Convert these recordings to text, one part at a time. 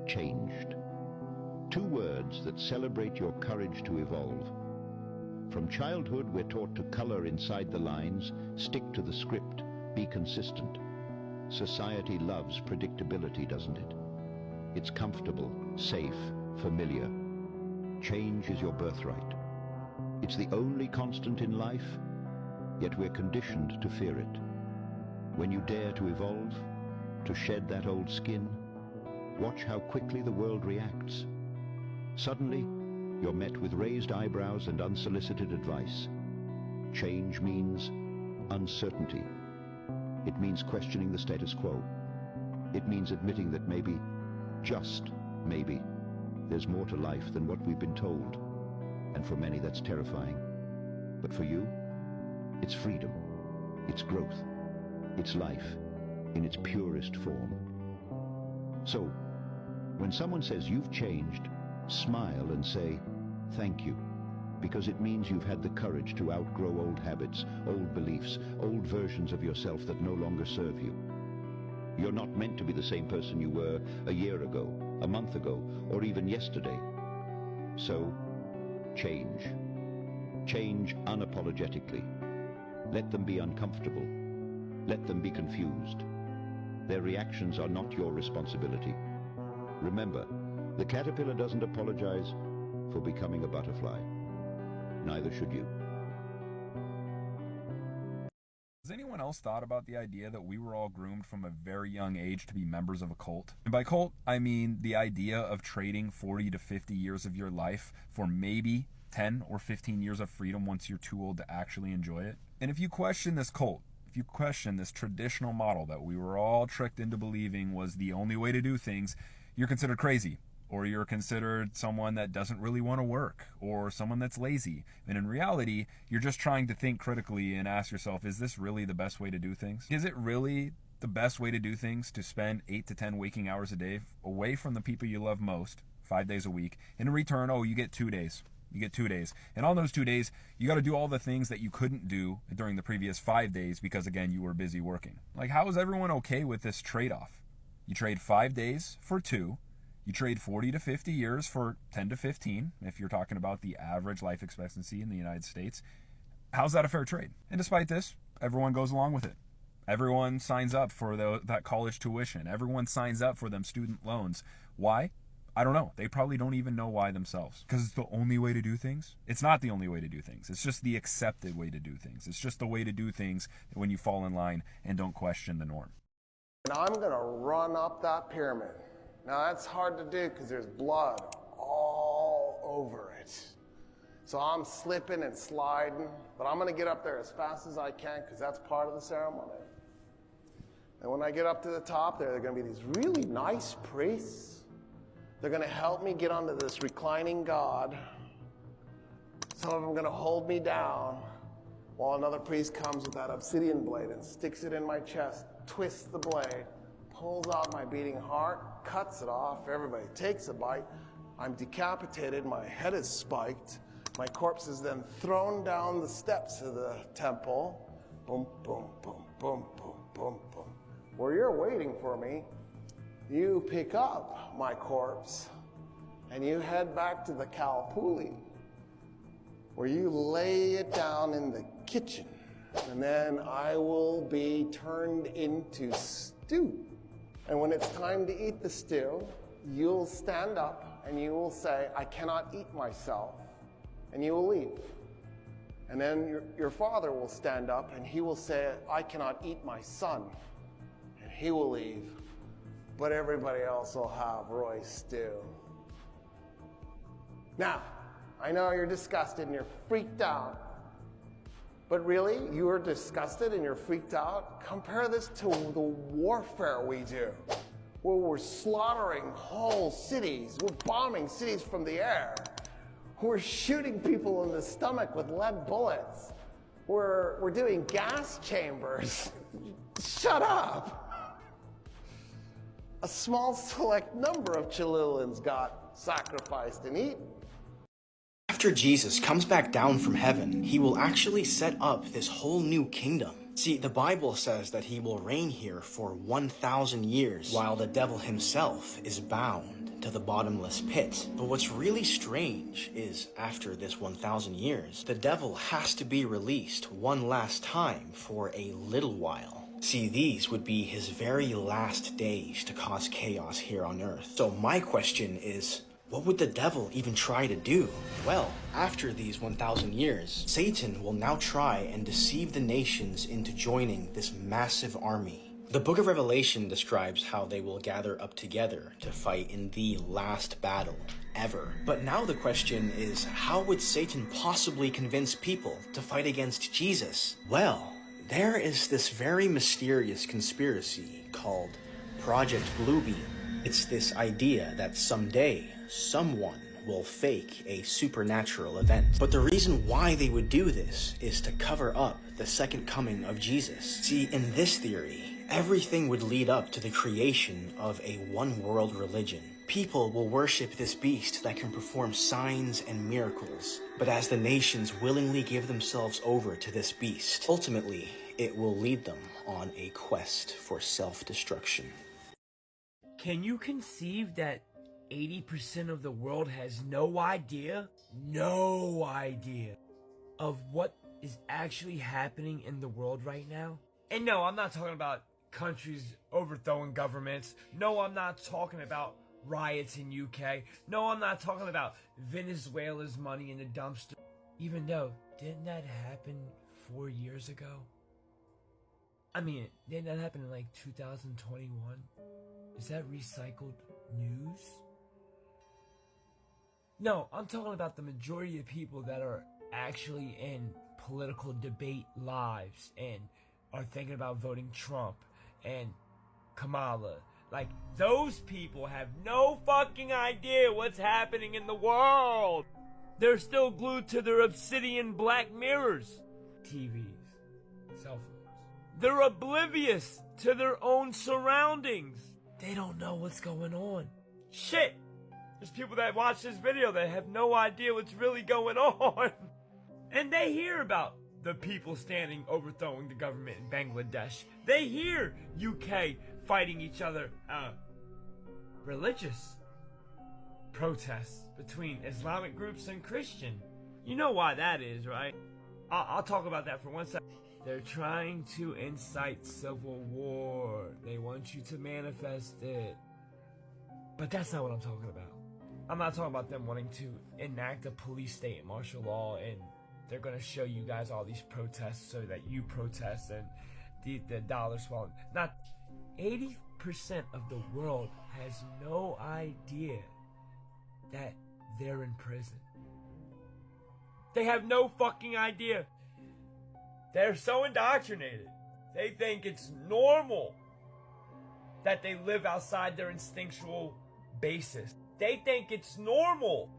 changed. Two words that celebrate your courage to evolve. From childhood, we're taught to color inside the lines, stick to the script, be consistent. Society loves predictability, doesn't it? It's comfortable, safe, familiar. Change is your birthright. It's the only constant in life, yet we're conditioned to fear it. When you dare to evolve, to shed that old skin, watch how quickly the world reacts. Suddenly, you're met with raised eyebrows and unsolicited advice. Change means uncertainty. It means questioning the status quo. It means admitting that maybe, just maybe, there's more to life than what we've been told. And for many, that's terrifying. But for you, it's freedom, it's growth, it's life in its purest form. So, when someone says you've changed, smile and say, thank you, because it means you've had the courage to outgrow old habits, old beliefs, old versions of yourself that no longer serve you. You're not meant to be the same person you were a year ago, a month ago, or even yesterday. So, change. Change unapologetically. Let them be uncomfortable. Let them be confused. Their reactions are not your responsibility. Remember, the caterpillar doesn't apologize for becoming a butterfly. Neither should you. Has anyone else thought about the idea that we were all groomed from a very young age to be members of a cult? And by cult, I mean the idea of trading 40 to 50 years of your life for maybe 10 or 15 years of freedom once you're too old to actually enjoy it. And if you question this cult, if you question this traditional model that we were all tricked into believing was the only way to do things, you're considered crazy. Or you're considered someone that doesn't really want to work, or someone that's lazy. And in reality, you're just trying to think critically and ask yourself, is this really the best way to do things? Is it really the best way to do things to spend 8 to 10 waking hours a day away from the people you love most, 5 days a week, and in return, oh, you get 2 days. You get 2 days. And on those 2 days, you got to do all the things that you couldn't do during the previous 5 days because, again, you were busy working. Like, how is everyone okay with this trade-off? You trade 5 days for 2. You trade 40 to 50 years for 10 to 15, if you're talking about the average life expectancy in the United States. How's that a fair trade? And despite this, everyone goes along with it. Everyone signs up for that college tuition. Everyone signs up for them student loans. Why? I don't know. They probably don't even know why themselves. Because it's the only way to do things? It's not the only way to do things. It's just the accepted way to do things. It's just the way to do things when you fall in line and don't question the norm. And I'm going to run up that pyramid. Now that's hard to do because there's blood all over it. So I'm slipping and sliding, but I'm going to get up there as fast as I can because that's part of the ceremony. And when I get up to the top there are going to be these really nice priests. They're going to help me get onto this reclining god. Some of them are going to hold me down while another priest comes with that obsidian blade and sticks it in my chest, twists the blade, pulls out my beating heart, cuts it off, everybody takes a bite. I'm decapitated, my head is spiked. My corpse is then thrown down the steps of the temple. Boom, boom, boom, boom, boom, boom, boom. Where you're waiting for me, you pick up my corpse and you head back to the Kalpuli, where you lay it down in the kitchen. And then I will be turned into stew. And when it's time to eat the stew, you'll stand up and you will say, I cannot eat myself, and you will leave. And then your father will stand up and he will say, I cannot eat my son, and he will leave. But everybody else will have Roy's stew. Now, I know you're disgusted and you're freaked out. But really, you are disgusted and you're freaked out? Compare this to the warfare we do, where we're slaughtering whole cities, we're bombing cities from the air, we're shooting people in the stomach with lead bullets, we're doing gas chambers. Shut up! A small select number of Cholulans got sacrificed and eaten. After Jesus comes back down from heaven, he will actually set up this whole new kingdom. See, the Bible says that he will reign here for 1,000 years, while the devil himself is bound to the bottomless pit. But what's really strange is after this 1,000 years, the devil has to be released one last time for a little while. See, these would be his very last days to cause chaos here on Earth. So my question is, what would the devil even try to do? Well, after these 1,000 years, Satan will now try and deceive the nations into joining this massive army. The book of Revelation describes how they will gather up together to fight in the last battle ever. But now the question is, how would Satan possibly convince people to fight against Jesus? Well, there is this very mysterious conspiracy called Project Bluebeam. It's this idea that someday someone will fake a supernatural event. But the reason why they would do this is to cover up the second coming of Jesus. See, in this theory, everything would lead up to the creation of a one-world religion. People will worship this beast that can perform signs and miracles. But as the nations willingly give themselves over to this beast, ultimately, it will lead them on a quest for self-destruction. Can you conceive that 80% of the world has no idea of what is actually happening in the world right now? And no, I'm not talking about countries overthrowing governments. No, I'm not talking about riots in UK. No, I'm not talking about Venezuela's money in the dumpster. Even though, didn't that happen 4 years ago? I mean, didn't that happen in like 2021? Is that recycled news? No, I'm talking about the majority of people that are actually in political debate lives and are thinking about voting Trump and Kamala. Like, those people have no fucking idea what's happening in the world. They're still glued to their obsidian black mirrors, TVs, cell phones. They're oblivious to their own surroundings. They don't know what's going on. Shit! There's people that watch this video that have no idea what's really going on. And they hear about the people overthrowing the government in Bangladesh. They hear UK fighting each other. Religious protests between Islamic groups and Christian. You know why that is, right? I'll talk about that for 1 second. They're trying to incite civil war. They want you to manifest it. But that's not what I'm talking about. I'm not talking about them wanting to enact a police state and martial law, and they're going to show you guys all these protests so that you protest and the dollar swallowed. Not 80% of the world has no idea that they're in prison. They have no fucking idea. They're so indoctrinated. They think it's normal that they live outside their instinctual basis. They think it's normal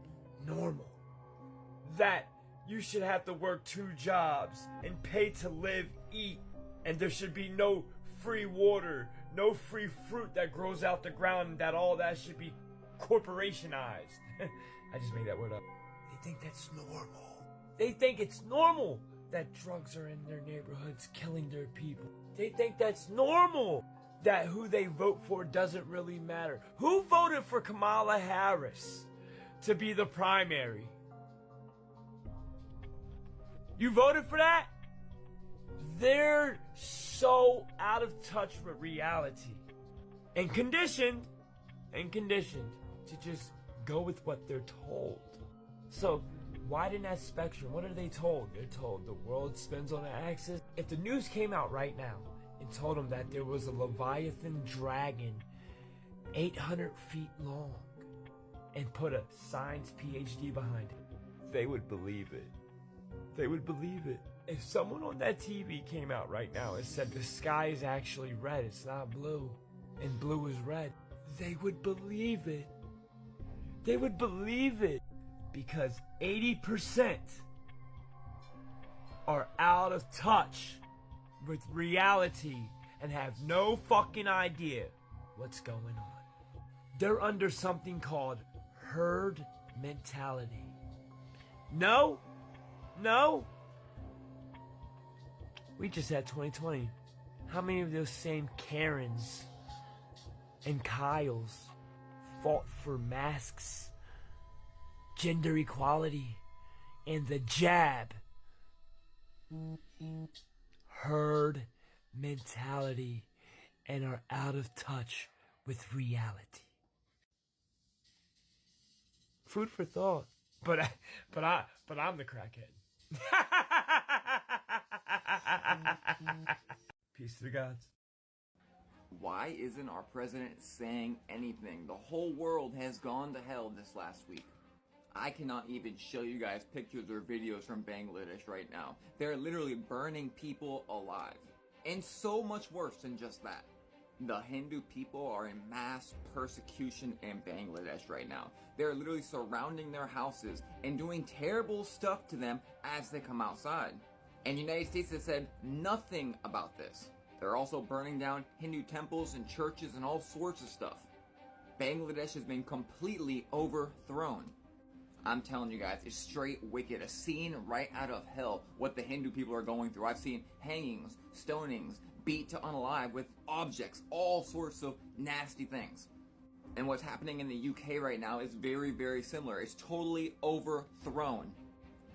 that you should have to work 2 jobs and pay to live, eat, and there should be no free water, no free fruit that grows out the ground, and that all that should be corporationized. I just made that word up. They think that's normal. They think it's normal that drugs are in their neighborhoods killing their people. They think that's normal, that who they vote for doesn't really matter. Who voted for Kamala Harris to be the primary? You voted for that? They're so out of touch with reality and conditioned to just go with what they're told. So widen that spectrum. What are they told? They're told the world spins on an axis. If the news came out right now and told them that there was a Leviathan dragon 800 feet long and put a science PhD behind it, they would believe it. They would believe it. If someone on that TV came out right now and said the sky is actually red, it's not blue, and blue is red, they would believe it. They would believe it because 80% are out of touch with reality and have no fucking idea what's going on. They're under something called herd mentality. No. We just had 2020. How many of those same Karens and Kyles fought for masks, gender equality, and the jab. Herd mentality and are out of touch with reality. Food for thought. But I'm the crackhead. Peace to the gods. Why isn't our president saying anything? The whole world has gone to hell this last week. I cannot even show you guys pictures or videos from Bangladesh right now. They're literally burning people alive. And so much worse than just that. The Hindu people are in mass persecution in Bangladesh right now. They're literally surrounding their houses and doing terrible stuff to them as they come outside. And the United States has said nothing about this. They're also burning down Hindu temples and churches and all sorts of stuff. Bangladesh has been completely overthrown. I'm telling you guys, it's straight wicked. A scene right out of hell, what the Hindu people are going through. I've seen hangings, stonings, beat to unalive with objects, all sorts of nasty things. And what's happening in the UK right now is very, very similar. It's totally overthrown.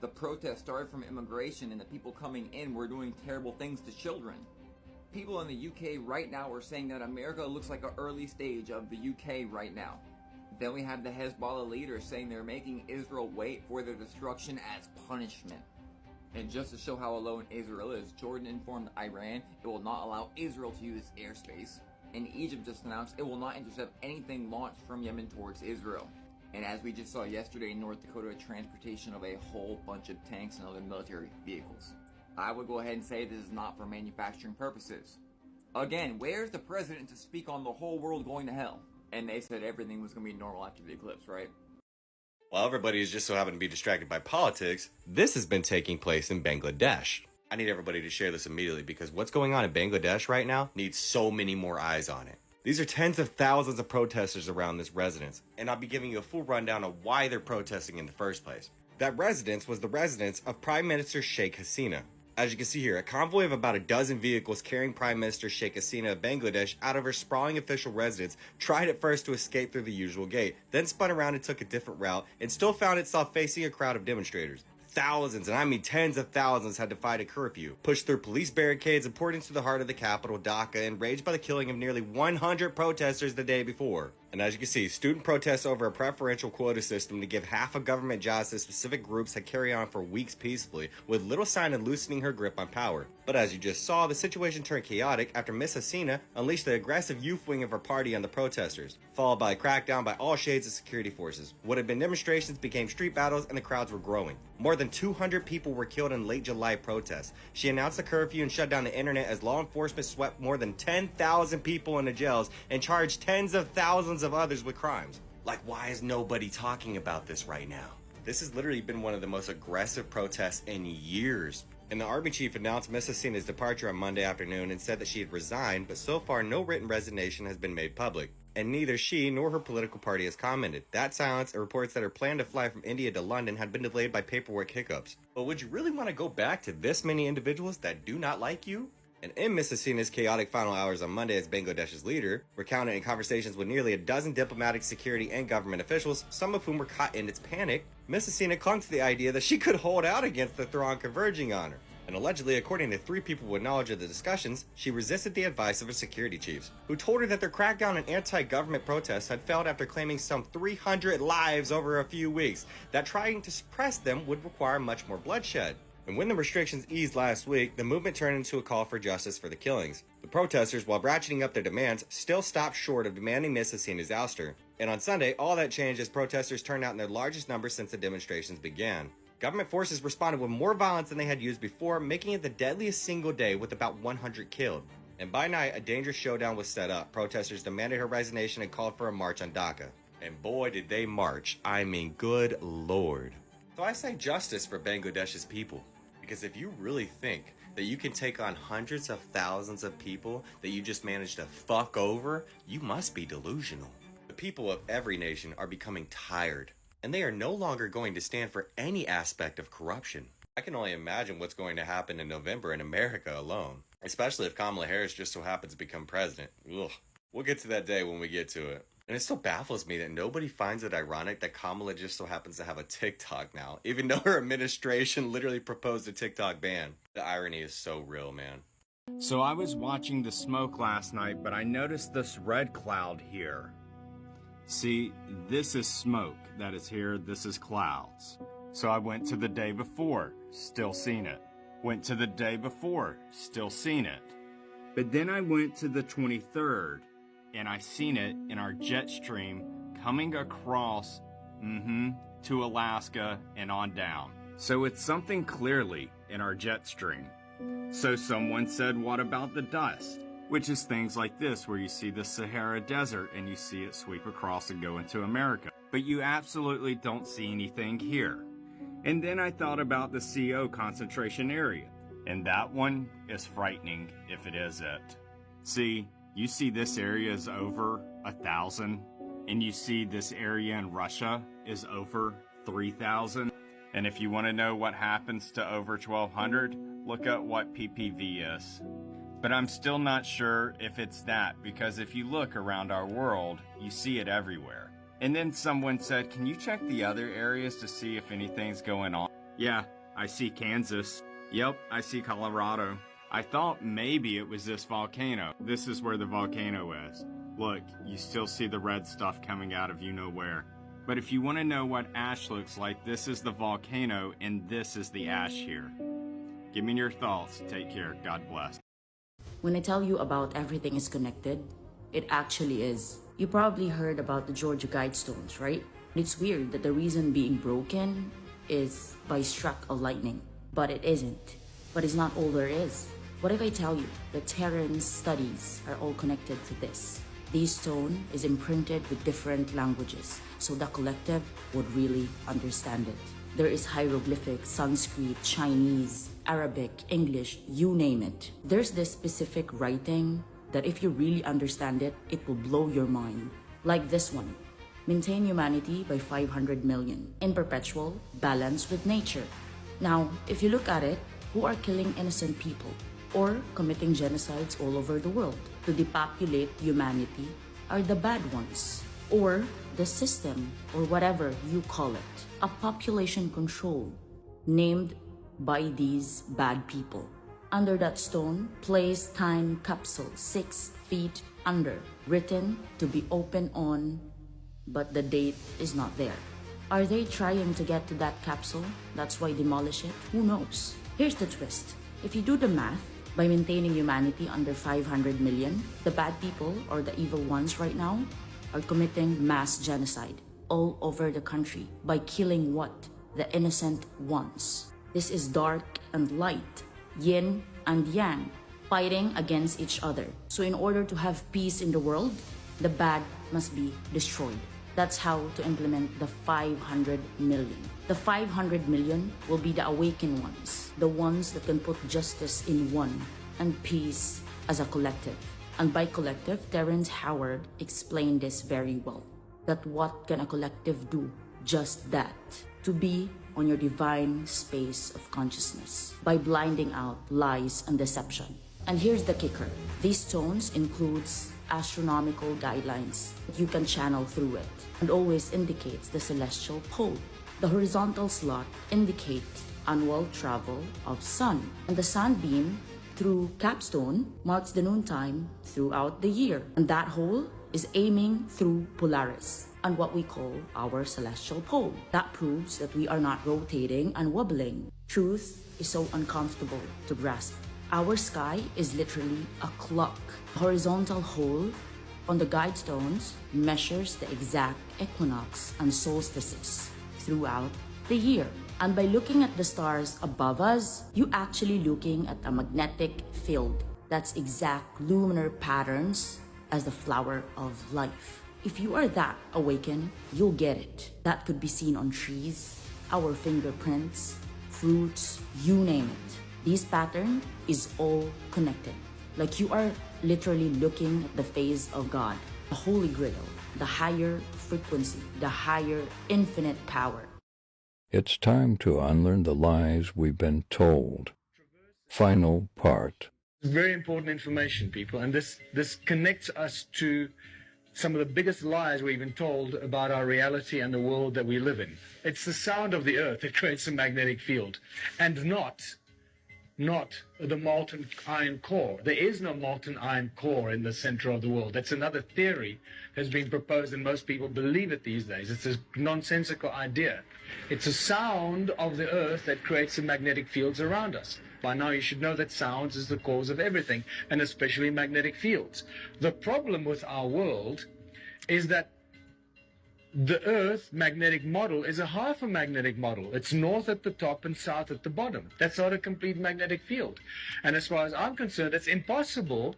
The protest started from immigration, and the people coming in were doing terrible things to children. People in the UK right now are saying that America looks like an early stage of the UK right now. Then we have the Hezbollah leaders saying they're making Israel wait for their destruction as punishment. And just to show how alone Israel is, Jordan informed Iran it will not allow Israel to use airspace. And Egypt just announced it will not intercept anything launched from Yemen towards Israel. And as we just saw yesterday in North Dakota, transportation of a whole bunch of tanks and other military vehicles. I would go ahead and say this is not for manufacturing purposes. Again, where's the president to speak on the whole world going to hell? And they said everything was going to be normal after the eclipse, right? While everybody is just so happened to be distracted by politics, this has been taking place in Bangladesh. I need everybody to share this immediately because what's going on in Bangladesh right now needs so many more eyes on it. These are tens of thousands of protesters around this residence, and I'll be giving you a full rundown of why they're protesting in the first place. That residence was the residence of Prime Minister Sheikh Hasina. As you can see here, a convoy of about a dozen vehicles carrying Prime Minister Sheikh Hasina of Bangladesh out of her sprawling official residence tried at first to escape through the usual gate, then spun around and took a different route, and still found itself facing a crowd of demonstrators. Thousands, and I mean tens of thousands, had defied a curfew, pushed through police barricades, and poured into the heart of the capital, Dhaka, enraged by the killing of nearly 100 protesters the day before. And as you can see, student protests over a preferential quota system to give half of government jobs to specific groups had carried on for weeks peacefully, with little sign of loosening her grip on power. But as you just saw, the situation turned chaotic after Miss Hasina unleashed the aggressive youth wing of her party on the protesters, followed by a crackdown by all shades of security forces. What had been demonstrations became street battles, and the crowds were growing. More than 200 people were killed in late July protests. She announced a curfew and shut down the internet as law enforcement swept more than 10,000 people into jails and charged tens of thousands of others with crimes. Like, why is nobody talking about this right now? This has literally been one of the most aggressive protests in years. And the army chief announced Miss Hasina's departure on Monday afternoon and said that she had resigned, but so far no written resignation has been made public. And neither she nor her political party has commented. That silence and reports that her plan to fly from India to London had been delayed by paperwork hiccups. But would you really want to go back to this many individuals that do not like you? And in Miss Hasina's chaotic final hours on Monday as Bangladesh's leader, recounted in conversations with nearly a dozen diplomatic, security, and government officials, some of whom were caught in its panic, Miss Hasina clung to the idea that she could hold out against the throng converging on her. And allegedly, according to 3 people with knowledge of the discussions, she resisted the advice of her security chiefs, who told her that their crackdown and anti-government protests had failed after claiming some 300 lives over a few weeks, that trying to suppress them would require much more bloodshed. And when the restrictions eased last week, the movement turned into a call for justice for the killings. The protesters, while ratcheting up their demands, still stopped short of demanding Miss Hasina's ouster. And on Sunday, all that changed as protesters turned out in their largest numbers since the demonstrations began. Government forces responded with more violence than they had used before, making it the deadliest single day with about 100 killed. And by night, a dangerous showdown was set up. Protesters demanded her resignation and called for a march on Dhaka. And boy, did they march. I mean, good lord. So I say justice for Bangladesh's people. Because if you really think that you can take on hundreds of thousands of people that you just managed to fuck over, you must be delusional. The people of every nation are becoming tired, and they are no longer going to stand for any aspect of corruption. I can only imagine what's going to happen in November in America alone, especially if Kamala Harris just so happens to become president. Ugh. We'll get to that day when we get to it. And it still baffles me that nobody finds it ironic that Kamala just so happens to have a TikTok now, even though her administration literally proposed a TikTok ban. The irony is so real, man. So I was watching the smoke last night, but I noticed this red cloud here. See, this is smoke that is here, this is clouds. So I went to the day before, still seen it. Went to the day before, still seen it. But then I went to the 23rd, and I seen it in our jet stream coming across, to Alaska and on down. So it's something clearly in our jet stream. So someone said, what about the dust? Which is things like this, where you see the Sahara Desert and you see it sweep across and go into America. But you absolutely don't see anything here. And then I thought about the CO concentration area. And that one is frightening if it is it. See, you see this area is over 1,000. And you see this area in Russia is over 3,000. And if you want to know what happens to over 1,200, look at what PPV is. But I'm still not sure if it's that, because if you look around our world, you see it everywhere. And then someone said, can you check the other areas to see if anything's going on? Yeah, I see Kansas. Yep, I see Colorado. I thought maybe it was this volcano. This is where the volcano is. Look, you still see the red stuff coming out of you know where. But if you want to know what ash looks like, this is the volcano and this is the ash here. Give me your thoughts. Take care. God bless. When I tell you about everything is connected, it actually is. You probably heard about the Georgia Guidestones, right? It's weird that the reason being broken is by struck of lightning, but it isn't. But it's not all there is. What if I tell you that Terran's studies are all connected to this? This stone is imprinted with different languages, so the collective would really understand it. There is hieroglyphic, Sanskrit, Chinese, Arabic, English, you name it. There's this specific writing that if you really understand it, it will blow your mind. Like this one. Maintain humanity by 500 million, in perpetual balance with nature. Now, if you look at it, who are killing innocent people or committing genocides all over the world to depopulate humanity are the bad ones, or the system, or whatever you call it, a population control named by these bad people. Under that stone, place time capsule 6 feet under, written to be open on, but the date is not there. Are they trying to get to that capsule? That's why demolish it? Who knows? Here's the twist. If you do the math, by maintaining humanity under 500 million, the bad people, or the evil ones right now, are committing mass genocide all over the country by killing what? The innocent ones. This is dark and light, yin and yang, fighting against each other. So in order to have peace in the world, the bad must be destroyed. That's how to implement the 500 million. The 500 million will be the awakened ones, the ones that can put justice in one and peace as a collective. And by collective, Terrence Howard explained this very well. That what can a collective do? Just that. To be on your divine space of consciousness by blinding out lies and deception. And here's the kicker. These stones includes astronomical guidelines that you can channel through it and always indicates the celestial pole. The horizontal slot indicates annual travel of sun, and the sunbeam through capstone marks the noontime throughout the year, and that hole is aiming through Polaris and what we call our celestial pole. That proves that we are not rotating and wobbling. Truth is so uncomfortable to grasp. Our sky is literally a clock. The horizontal hole on the guidestones measures the exact equinox and solstices throughout the year. And by looking at the stars above us, you actually looking at a magnetic field that's exact lunar patterns as the flower of life. If you are that awakened, you'll get it. That could be seen on trees, our fingerprints, fruits, you name it. This pattern is all connected. Like you are literally looking at the face of God, the Holy Grail, the higher frequency, the higher infinite power. It's time to unlearn the lies we've been told. Final part. Very important information, people, and this connects us to some of the biggest lies we've been told about our reality and the world that we live in. It's the sound of the earth that creates a magnetic field, and not the molten iron core. There is no molten iron core in the center of the world. That's another theory that's been proposed, and most people believe it these days. It's a nonsensical idea. It's a sound of the earth that creates the magnetic fields around us. By now you should know that sound is the cause of everything, and especially magnetic fields. The problem with our world is that the Earth magnetic model is a half a magnetic model. It's north at the top and south at the bottom. That's not a complete magnetic field. And as far as I'm concerned, it's impossible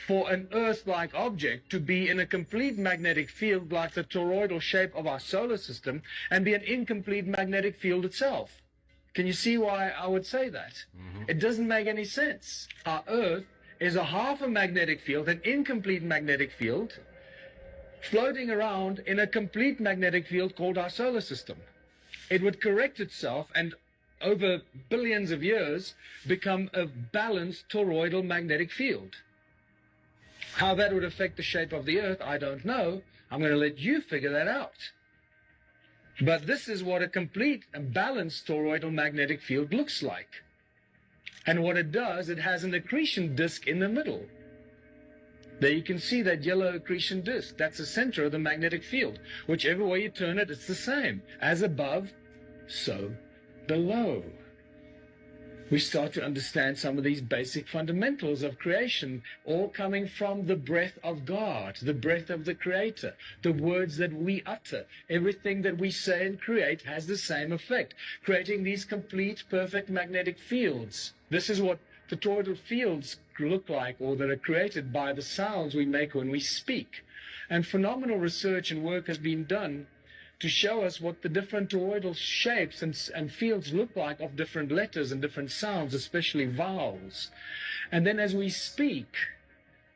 for an Earth-like object to be in a complete magnetic field like the toroidal shape of our solar system and be an incomplete magnetic field itself. Can you see why I would say that? It doesn't make any sense. Our Earth is a half a magnetic field, an incomplete magnetic field, floating around in a complete magnetic field called our solar system. It would correct itself and over billions of years become a balanced toroidal magnetic field. How that would affect the shape of the Earth, I don't know. I'm going to let you figure that out. But this is what a complete and balanced toroidal magnetic field looks like. And what it does, it has an accretion disk in the middle. There you can see that yellow accretion disk. That's the center of the magnetic field. Whichever way you turn it, it's the same. As above, so below. We start to understand some of these basic fundamentals of creation, all coming from the breath of God, the breath of the Creator, the words that we utter. Everything that we say and create has the same effect, creating these complete, perfect magnetic fields. This is what the toroidal fields look like, or that are created by the sounds we make when we speak. And phenomenal research and work has been done to show us what the different toroidal shapes and fields look like of different letters and different sounds, especially vowels. And then as we speak,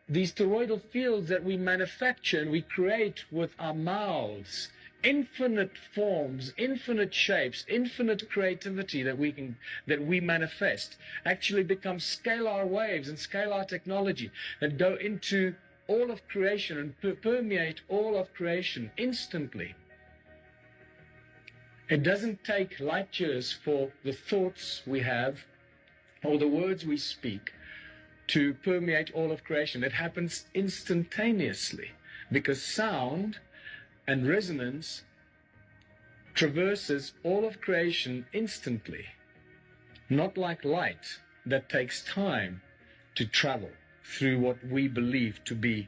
these toroidal fields that we manufacture and we create with our mouths, infinite forms, infinite shapes, infinite creativity that we manifest, actually become scalar waves and scalar technology that go into all of creation and permeate all of creation instantly. It doesn't take light years for the thoughts we have or the words we speak to permeate all of creation. It happens instantaneously because sound and resonance traverses all of creation instantly, not like light that takes time to travel through what we believe to be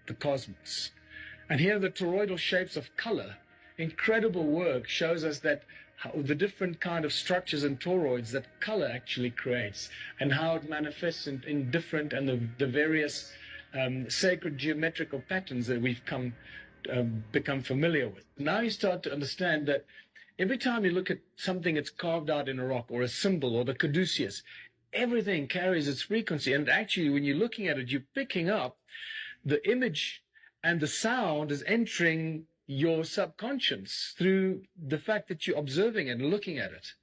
the cosmos. And here the toroidal shapes of color, incredible work shows us that how the different kind of structures and toroids that color actually creates and how it manifests in different and the various sacred geometrical patterns that we've become familiar with. Now you start to understand that every time you look at something that's carved out in a rock or a symbol or the caduceus, everything carries its frequency. And actually, when you're looking at it, you're picking up the image and the sound is entering your subconscious through the fact that you're observing it and looking at it.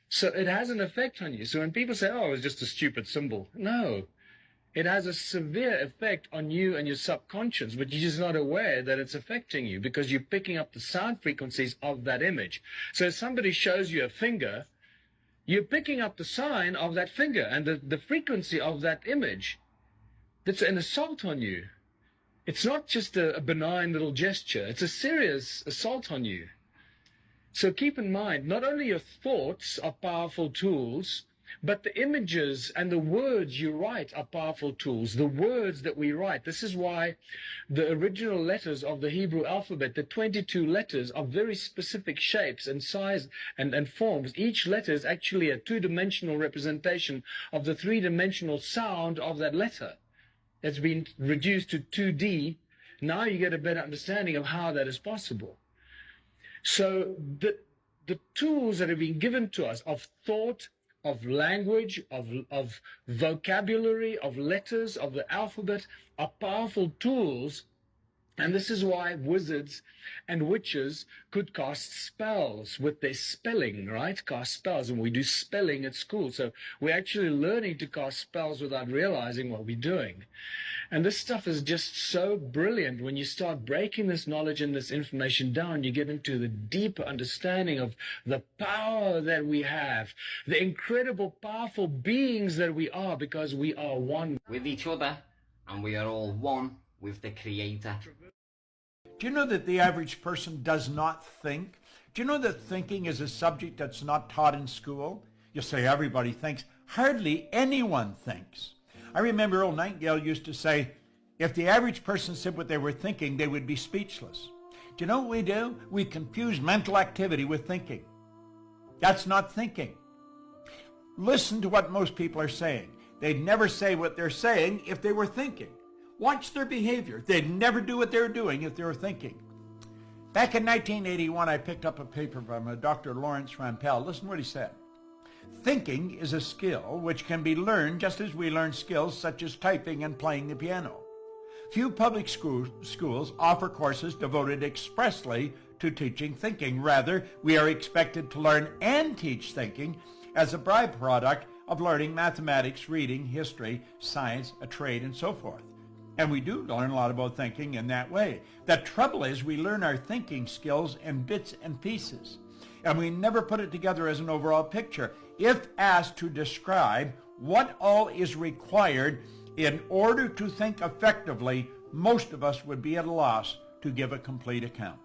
So it has an effect on you. So when people say, oh, it was just a stupid symbol. No, it has a severe effect on you and your subconscious, but you're just not aware that it's affecting you because you're picking up the sound frequencies of that image. So if somebody shows you a finger, you're picking up the sign of that finger and the frequency of that image. That's an assault on you. It's not just a benign little gesture. It's a serious assault on you. So keep in mind, not only your thoughts are powerful tools, but the images and the words you write are powerful tools. The words that we write. This is why the original letters of the Hebrew alphabet, the 22 letters, are very specific shapes and size and forms. Each letter is actually a two-dimensional representation of the three-dimensional sound of that letter. It's been reduced to 2D. Now you get a better understanding of how that is possible. So the tools that have been given to us of thought, of language, of vocabulary, of letters, of the alphabet are powerful tools And this is why wizards and witches could cast spells with their spelling, right? Cast spells, and we do spelling at school. So we're actually learning to cast spells without realizing what we're doing. And this stuff is just so brilliant. When you start breaking this knowledge and this information down, you get into the deeper understanding of the power that we have, the incredible, powerful beings that we are, because we are one with each other, and we are all one with the Creator. Do you know that the average person does not think? Do you know that thinking is a subject that's not taught in school? You say everybody thinks. Hardly anyone thinks. I remember old Nightingale used to say, if the average person said what they were thinking, they would be speechless. Do you know what we do? We confuse mental activity with thinking. That's not thinking. Listen to what most people are saying. They'd never say what they're saying if they were thinking. Watch their behavior. They'd never do what they were doing if they were thinking. Back in 1981, I picked up a paper from Dr. Lawrence Rampell. Listen to what he said. Thinking is a skill which can be learned just as we learn skills such as typing and playing the piano. Few public schools offer courses devoted expressly to teaching thinking. Rather, we are expected to learn and teach thinking as a byproduct of learning mathematics, reading, history, science, a trade, and so forth. And we do learn a lot about thinking in that way. The trouble is we learn our thinking skills in bits and pieces, and we never put it together as an overall picture. If asked to describe what all is required in order to think effectively, most of us would be at a loss to give a complete account.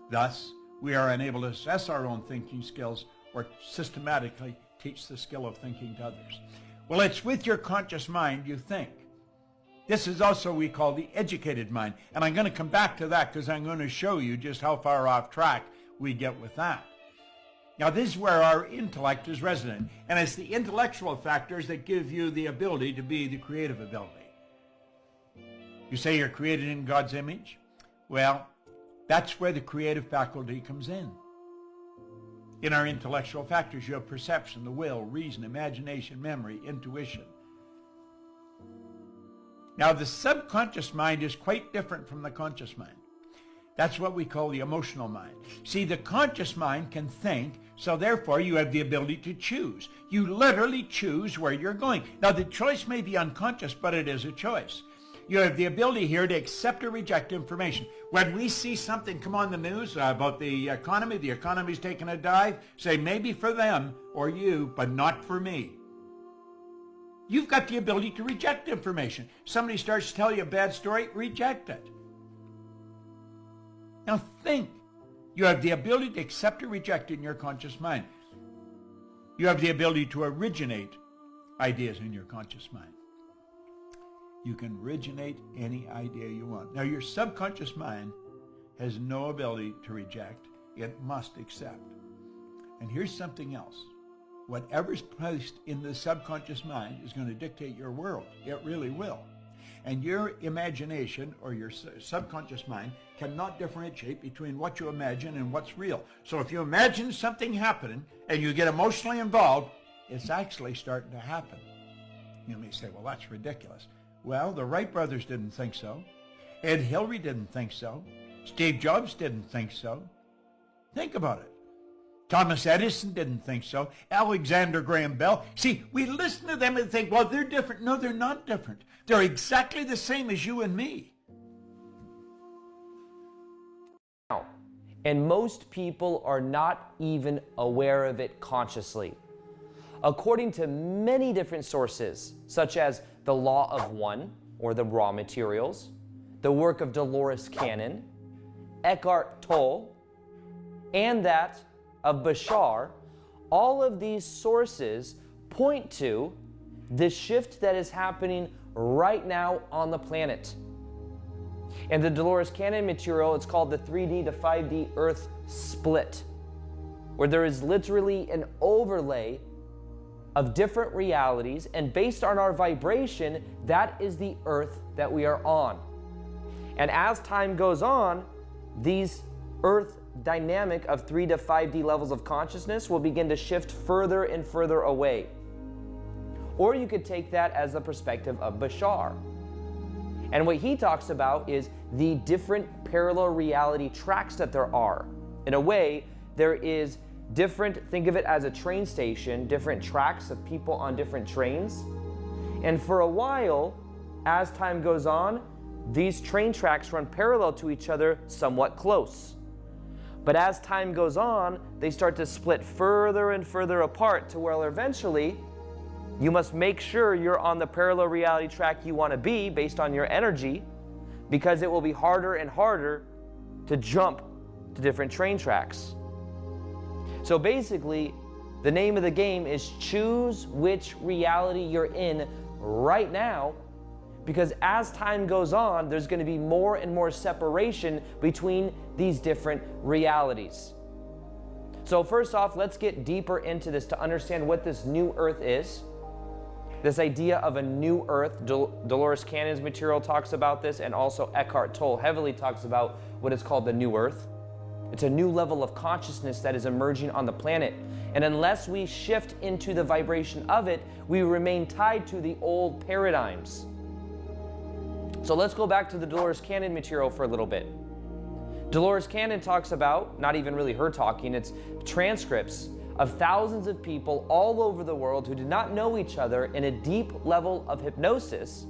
Thus, we are unable to assess our own thinking skills or systematically teach the skill of thinking to others. Well, it's with your conscious mind you think. This is also what we call the educated mind. And I'm going to come back to that because I'm going to show you just how far off track we get with that. Now, this is where our intellect is resident. And it's the intellectual factors that give you the ability to be the creative ability. You say you're created in God's image? Well, that's where the creative faculty comes in. In our intellectual factors, you have perception, the will, reason, imagination, memory, intuition. Now, the subconscious mind is quite different from the conscious mind. That's what we call the emotional mind. See, the conscious mind can think, so therefore you have the ability to choose. You literally choose where you're going. Now, the choice may be unconscious, but it is a choice. You have the ability here to accept or reject information. When we see something come on the news about the economy's taking a dive, say maybe for them or you, but not for me. You've got the ability to reject information. Somebody starts to tell you a bad story, reject it. Now think. You have the ability to accept or reject it in your conscious mind. You have the ability to originate ideas in your conscious mind. You can originate any idea you want. Now your subconscious mind has no ability to reject. It must accept. And here's something else. Whatever's placed in the subconscious mind is going to dictate your world. It really will. And your imagination or your subconscious mind cannot differentiate between what you imagine and what's real. So if you imagine something happening and you get emotionally involved, it's actually starting to happen. You may say, well, that's ridiculous. Well, the Wright brothers didn't think so. Ed Hillary didn't think so. Steve Jobs didn't think so. Think about it. Thomas Edison didn't think so. Alexander Graham Bell. See, we listen to them and think, well, they're different. No, they're not different. They're exactly the same as you and me. And most people are not even aware of it consciously. According to many different sources, such as the Law of One, or the raw materials, the work of Dolores Cannon, Eckhart Tolle, and that of Bashar, all of these sources point to the shift that is happening right now on the planet. And the Dolores Cannon material, it's called the 3D to 5D Earth split, where there is literally an overlay of different realities, and based on our vibration, that is the Earth that we are on. And as time goes on, these Earth dynamic of 3 to 5D levels of consciousness will begin to shift further and further away. Or you could take that as the perspective of Bashar. And what he talks about is the different parallel reality tracks that there are. In a way, there is different, think of it as a train station, different tracks of people on different trains. And for a while, as time goes on, these train tracks run parallel to each other, somewhat close. But as time goes on, they start to split further and further apart to where eventually you must make sure you're on the parallel reality track you want to be based on your energy, because it will be harder and harder to jump to different train tracks. So basically, the name of the game is choose which reality you're in right now, because as time goes on, there's going to be more and more separation between these different realities. So first off, let's get deeper into this to understand what this new earth is. This idea of a new earth, Dolores Cannon's material talks about this, and also Eckhart Tolle heavily talks about what is called the new earth. It's a new level of consciousness that is emerging on the planet. And unless we shift into the vibration of it, we remain tied to the old paradigms. So let's go back to the Dolores Cannon material for a little bit. Dolores Cannon talks about, not even really her talking, it's transcripts of thousands of people all over the world who did not know each other in a deep level of hypnosis,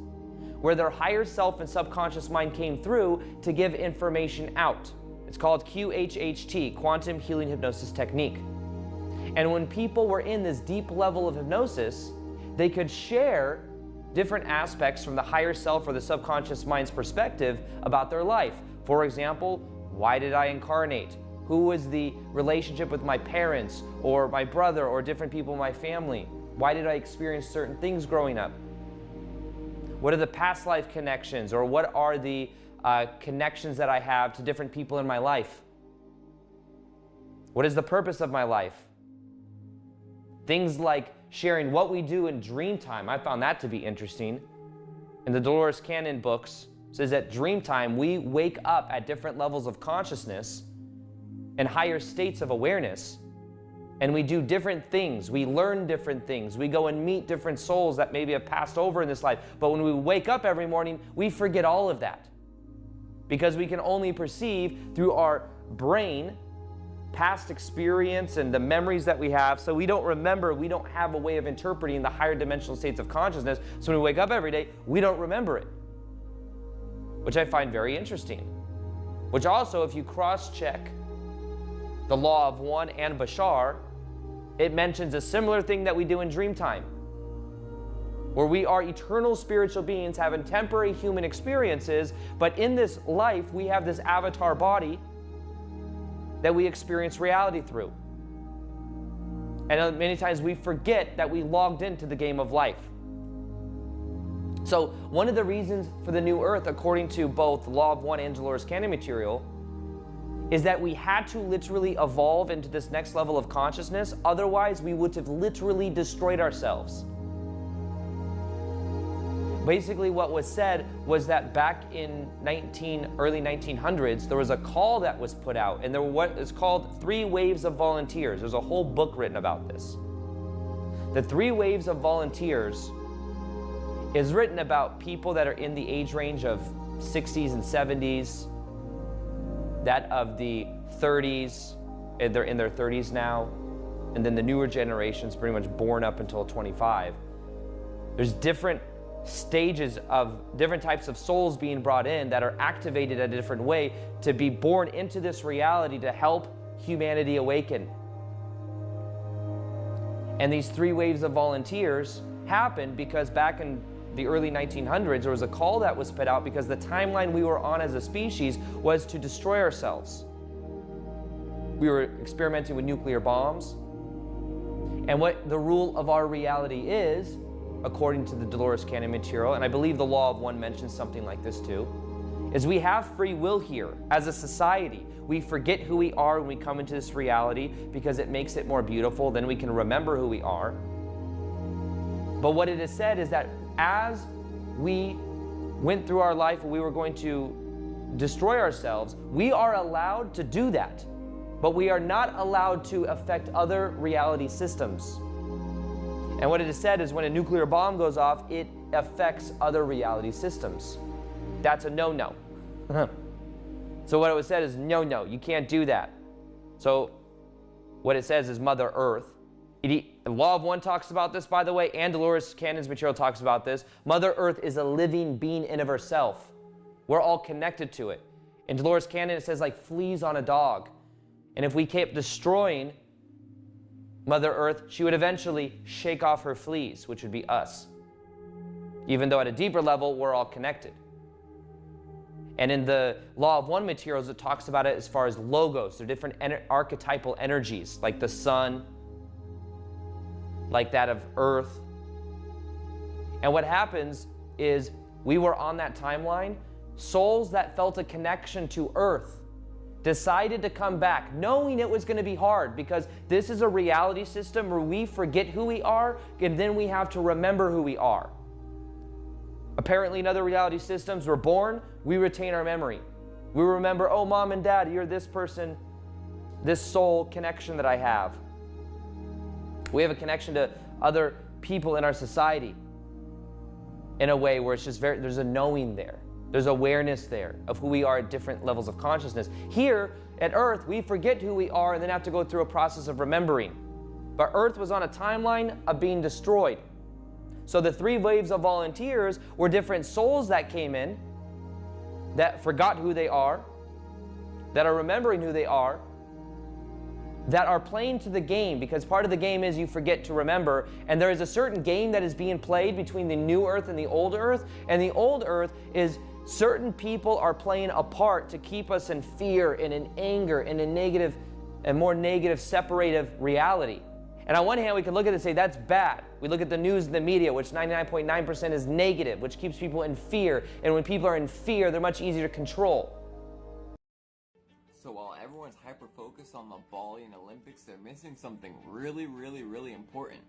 where their higher self and subconscious mind came through to give information out. It's called QHHT, Quantum Healing Hypnosis Technique. And when people were in this deep level of hypnosis, they could share different aspects from the higher self or the subconscious mind's perspective about their life. For example, why did I incarnate? Who was the relationship with my parents or my brother or different people in my family? Why did I experience certain things growing up? What are the past life connections, or what are the connections that I have to different people in my life? What is the purpose of my life? Things like sharing what we do in dream time. I found that to be interesting. In the Dolores Cannon books, it says that dream time, we wake up at different levels of consciousness and higher states of awareness, and we do different things. We learn different things. We go and meet different souls that maybe have passed over in this life. But when we wake up every morning, we forget all of that, because we can only perceive through our brain past experience and the memories that we have. So we don't remember, we don't have a way of interpreting the higher dimensional states of consciousness. So when we wake up every day, we don't remember it, which I find very interesting. Which also, if you cross-check the Law of One and Bashar, it mentions a similar thing that we do in dream time, where we are eternal spiritual beings having temporary human experiences, but in this life, we have this avatar body that we experience reality through. And many times we forget that we logged into the game of life. So one of the reasons for the new earth, according to both Law of One and Dolores Cannon material, is that we had to literally evolve into this next level of consciousness. Otherwise, we would have literally destroyed ourselves. Basically, what was said was that back in early 1900s, there was a call that was put out, and there were what is called 3 waves of volunteers. There's a whole book written about this. The 3 waves of volunteers is written about people that are in the age range of 60s and 70s, that of the 30s, and they're in their 30s now, and then the newer generations pretty much born up until 25. There's different stages of different types of souls being brought in that are activated a different way to be born into this reality to help humanity awaken. And these 3 waves of volunteers happened because back in the early 1900s, there was a call that was put out because the timeline we were on as a species was to destroy ourselves. We were experimenting with nuclear bombs. And what the rule of our reality is, according to the Dolores Cannon material, and I believe the Law of One mentions something like this too, is we have free will here as a society. We forget who we are when we come into this reality because it makes it more beautiful, then we can remember who we are. But what it is said is that as we went through our life and we were going to destroy ourselves, we are allowed to do that, but we are not allowed to affect other reality systems. And what it is said is when a nuclear bomb goes off, it affects other reality systems. That's a no-no. So what it was said is no, you can't do that. So what it says is Mother Earth. The Law of One talks about this, by the way, and Dolores Cannon's material talks about this. Mother Earth is a living being in of herself. We're all connected to it. In Dolores Cannon, it says like fleas on a dog. And if we kept destroying Mother Earth, she would eventually shake off her fleas, which would be us. Even though at a deeper level, we're all connected. And in the Law of One materials, it talks about it as far as logos. They're different archetypal energies, like the sun, like that of Earth. And what happens is we were on that timeline. Souls that felt a connection to Earth decided to come back, knowing it was going to be hard, because this is a reality system where we forget who we are, and then we have to remember who we are. Apparently in other reality systems, we're born, we retain our memory. We remember, oh, mom and dad, you're this person, this soul connection that I have. We have a connection to other people in our society in a way where it's just there's a knowing there. There's awareness there of who we are at different levels of consciousness. Here at Earth, we forget who we are and then have to go through a process of remembering. But Earth was on a timeline of being destroyed. So the 3 waves of volunteers were different souls that came in, that forgot who they are, that are remembering who they are, that are playing to the game, because part of the game is you forget to remember, and there is a certain game that is being played between the new Earth and the old Earth, and the old Earth is certain people are playing a part to keep us in fear and in anger and in negative and more negative separative reality. And on one hand, we can look at it and say that's bad. We look at the news and the media, which 99.9% is negative, which keeps people in fear. And when people are in fear, they're much easier to control. So while everyone's hyper-focused on the Bali and Olympics, they're missing something really, really, really important.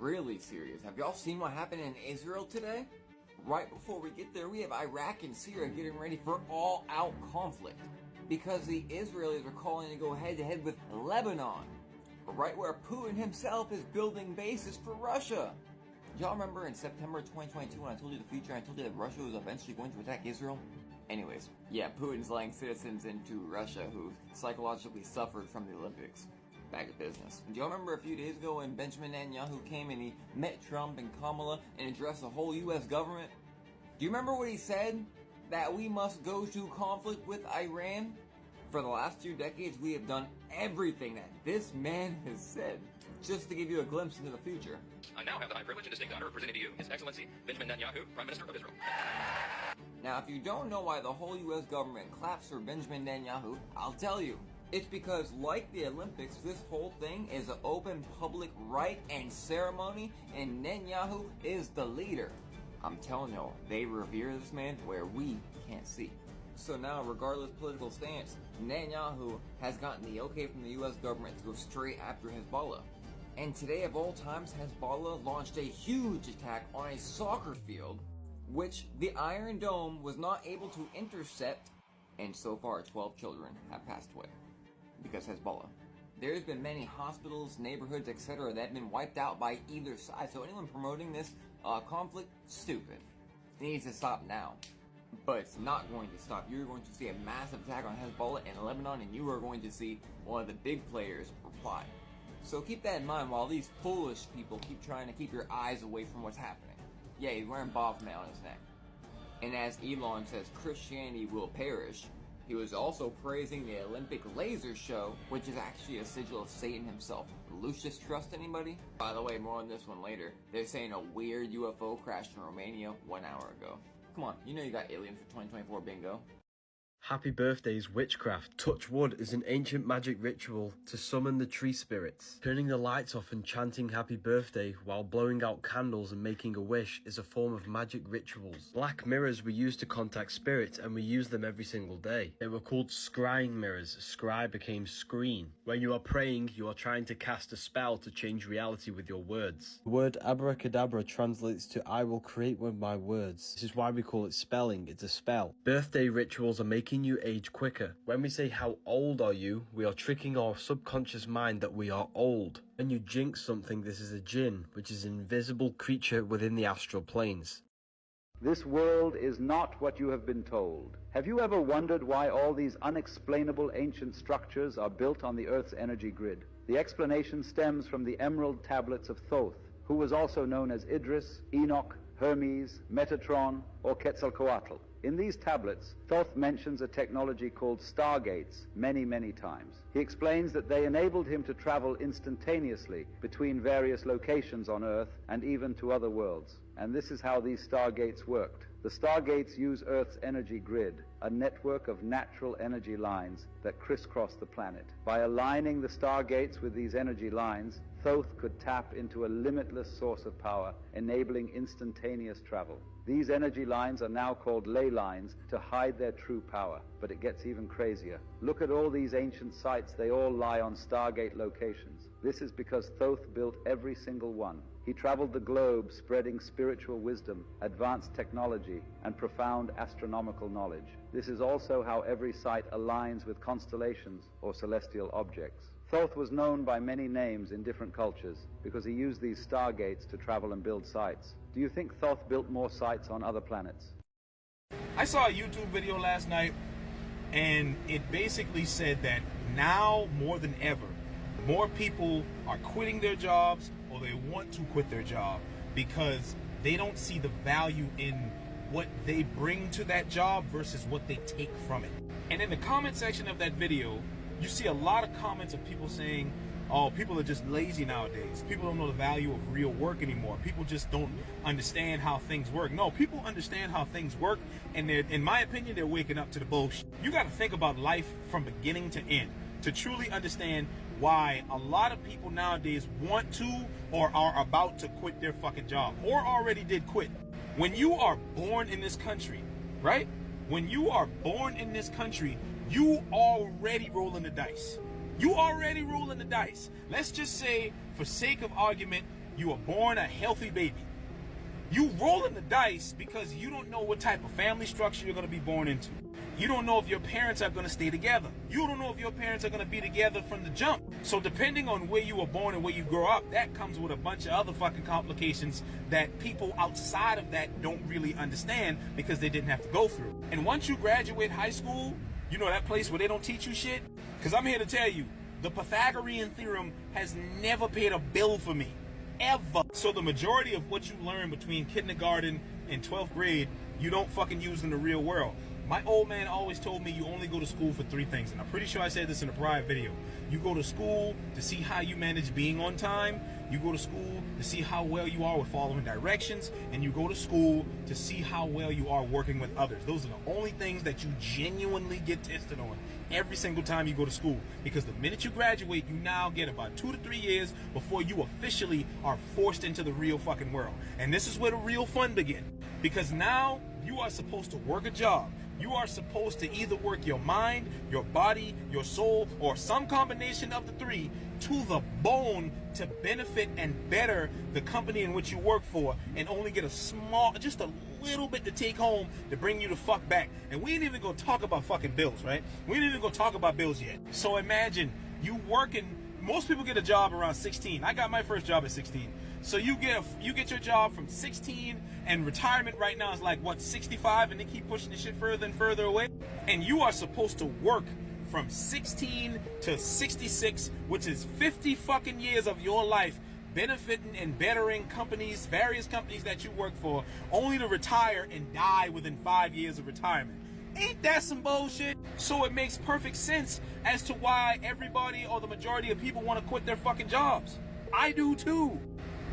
Really serious. Have y'all seen what happened in Israel today? Right before we get there, we have Iraq and Syria getting ready for all-out conflict. Because the Israelis are calling to go head-to-head with Lebanon. Right where Putin himself is building bases for Russia. Y'all remember in September 2022 when I told you the future, I told you that Russia was eventually going to attack Israel? Anyways, yeah, Putin's letting citizens into Russia who psychologically suffered from the Olympics. Back to business. Do y'all remember a few days ago when Benjamin Netanyahu came and he met Trump and Kamala and addressed the whole US government? Do you remember what he said? That we must go to conflict with Iran? For the last 2 decades, we have done everything that this man has said. Just to give you a glimpse into the future. I now have the high privilege and distinct honor of presenting to you His Excellency Benjamin Netanyahu, Prime Minister of Israel. Now, if you don't know why the whole US government claps for Benjamin Netanyahu, I'll tell you. It's because, like the Olympics, this whole thing is an open public rite and ceremony, and Netanyahu is the leader. I'm telling y'all, they revere this man where we can't see. So now, regardless of political stance, Netanyahu has gotten the okay from the US government to go straight after Hezbollah. And today of all times, Hezbollah launched a huge attack on a soccer field, which the Iron Dome was not able to intercept, and so far 12 children have passed away because Hezbollah. There's been many hospitals, neighborhoods, etc. that have been wiped out by either side, so anyone promoting this conflict, stupid. It needs to stop now. But it's not going to stop. You're going to see a massive attack on Hezbollah and Lebanon, and you are going to see one of the big players reply. So keep that in mind while these foolish people keep trying to keep your eyes away from what's happening. Yeah, he's wearing Baphomet on his neck. And as Elon says, Christianity will perish, he was also praising the Olympic laser show, which is actually a sigil of Satan himself. Lucius trust anybody? By the way, more on this one later. They're saying a weird UFO crashed in Romania 1 hour ago. Come on, you know you got aliens for 2024 bingo. Happy birthday is witchcraft. Touch wood is an ancient magic ritual to summon the tree spirits. Turning the lights off and chanting happy birthday while blowing out candles and making a wish is a form of magic rituals. Black mirrors were used to contact spirits, and we use them every single day. They were called scrying mirrors. Scry became screen. When you are praying, you are trying to cast a spell to change reality with your words. The word abracadabra translates to I will create with my words. This is why we call it spelling. It's a spell. Birthday rituals are making you age quicker. When we say how old are you, we are tricking our subconscious mind that we are old. When you jinx something, this is a jinn, which is an invisible creature within the astral planes. This world is not what you have been told. Have you ever wondered why all these unexplainable ancient structures are built on the Earth's energy grid? The explanation stems from the emerald tablets of Thoth, who was also known as Idris, Enoch, Hermes, Metatron, or Quetzalcoatl. In these tablets, Thoth mentions a technology called stargates many, many times. He explains that they enabled him to travel instantaneously between various locations on Earth and even to other worlds. And this is how these stargates worked. The stargates use Earth's energy grid, a network of natural energy lines that crisscross the planet. By aligning the stargates with these energy lines, Thoth could tap into a limitless source of power, enabling instantaneous travel. These energy lines are now called Leylines to hide their true power, but it gets even crazier. Look at all these ancient sites, they all lie on stargate locations. This is because Thoth built every single one. He traveled the globe spreading spiritual wisdom, advanced technology, and profound astronomical knowledge. This is also how every site aligns with constellations or celestial objects. Thoth was known by many names in different cultures because he used these stargates to travel and build sites. Do you think Thoth built more sites on other planets? I saw a YouTube video last night, and it basically said that now more than ever, more people are quitting their jobs or they want to quit their job because they don't see the value in what they bring to that job versus what they take from it. And in the comment section of that video, you see a lot of comments of people saying, oh, people are just lazy nowadays. People don't know the value of real work anymore. People just don't understand how things work. No, people understand how things work, and in my opinion, they're waking up to the bullshit. You got to think about life from beginning to end to truly understand why a lot of people nowadays want to or are about to quit their fucking job or already did quit. When you are born in this country, right? When you are born in this country, you already rolling the dice. You already rolling the dice. Let's just say, for sake of argument, you were born a healthy baby. You rolling the dice because you don't know what type of family structure you're going to be born into. You don't know if your parents are going to stay together. You don't know if your parents are going to be together from the jump. So depending on where you were born and where you grow up, that comes with a bunch of other fucking complications that people outside of that don't really understand because they didn't have to go through. And once you graduate high school, you know that place where they don't teach you shit? Because I'm here to tell you, the Pythagorean theorem has never paid a bill for me. Ever. So the majority of what you learn between kindergarten and 12th grade, you don't fucking use in the real world. My old man always told me you only go to school for 3 things, and I'm pretty sure I said this in a prior video. You go to school to see how you manage being on time, you go to school to see how well you are with following directions, and you go to school to see how well you are working with others. Those are the only things that you genuinely get tested on every single time you go to school. Because the minute you graduate, you now get about 2 to 3 years before you officially are forced into the real fucking world. And this is where the real fun begins. Because now you are supposed to work a job. You are supposed to either work your mind, your body, your soul, or some combination of the 3 to the bone to benefit and better the company in which you work for, and only get a small, just a little bit to take home to bring you the fuck back. And we ain't even gonna talk about fucking bills, right? We ain't even gonna talk about bills yet. So imagine you working, most people get a job around 16. I got my first job at 16. So you get your job from 16, and retirement right now is like, what, 65, and they keep pushing the shit further and further away. And you are supposed to work from 16 to 66, which is 50 fucking years of your life benefiting and bettering companies, various companies that you work for, only to retire and die within 5 years of retirement. Ain't that some bullshit? So it makes perfect sense as to why everybody or the majority of people want to quit their fucking jobs. I do too.